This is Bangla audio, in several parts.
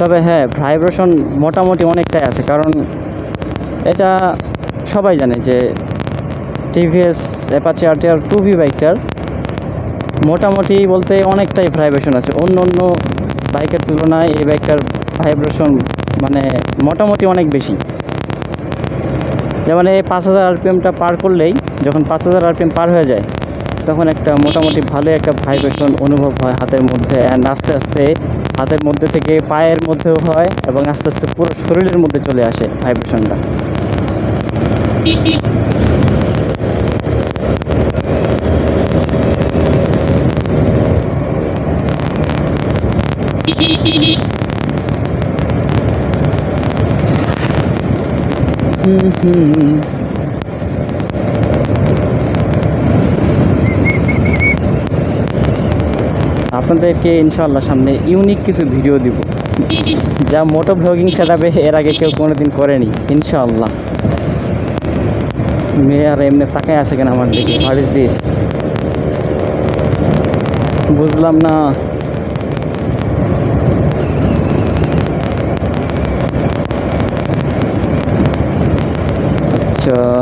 তবে হ্যাঁ, ভাইব্রেশন মোটামুটি অনেকটাই আছে, কারণ এটা সবাই জানে যে টিভিএস অ্যাপাচি আরটিআর 2V বাইকটার মোটামুটি বলতে অনেকটাই ভাইব্রেশন আছে। অন্য অন্য বাইকের তুলনায় এই বাইকটার ভাইব্রেশন মানে মোটামুটি অনেক বেশি। যেমন এই 5000 আরপিএমটা পার করলেই, যখন 5000 আরপিএম পার হয়ে যায়, তখন একটা মোটামুটি ভালো একটা ভাইব্রেশন অনুভব হয় হাতের মধ্যে। অ্যান্ড আস্তে আস্তে হাতের মধ্যে থেকে পায়ের মধ্যেও হয় এবং আস্তে আস্তে পুরো শরীরের মধ্যে চলে আসে ভাইব্রেশনটা। আপনাদেরকে ইনশাআল্লাহ সামনে ইউনিক কিছু ভিডিও দিব, যা মোটো ব্লগিং সেটআপে এর আগে কেউ কোনোদিন করেনি ইনশাআল্লাহ। মেয়ে আর এমনি তাকায় আছে কেন আমার দিকে? What is this? বুঝলাম না।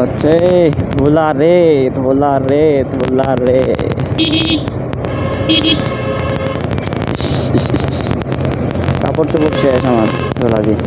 আচ্ছা ধোলা রে ধোলা রে ধোলা রে। কাপড় চোপড় শেষ আমার ধোলা দিয়ে।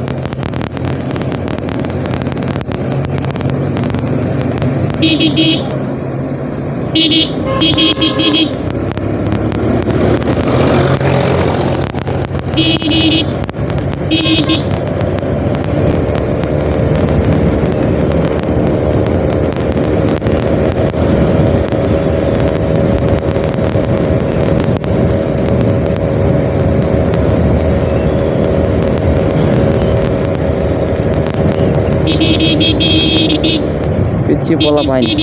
পিচ্ছি পোলা পাইনি।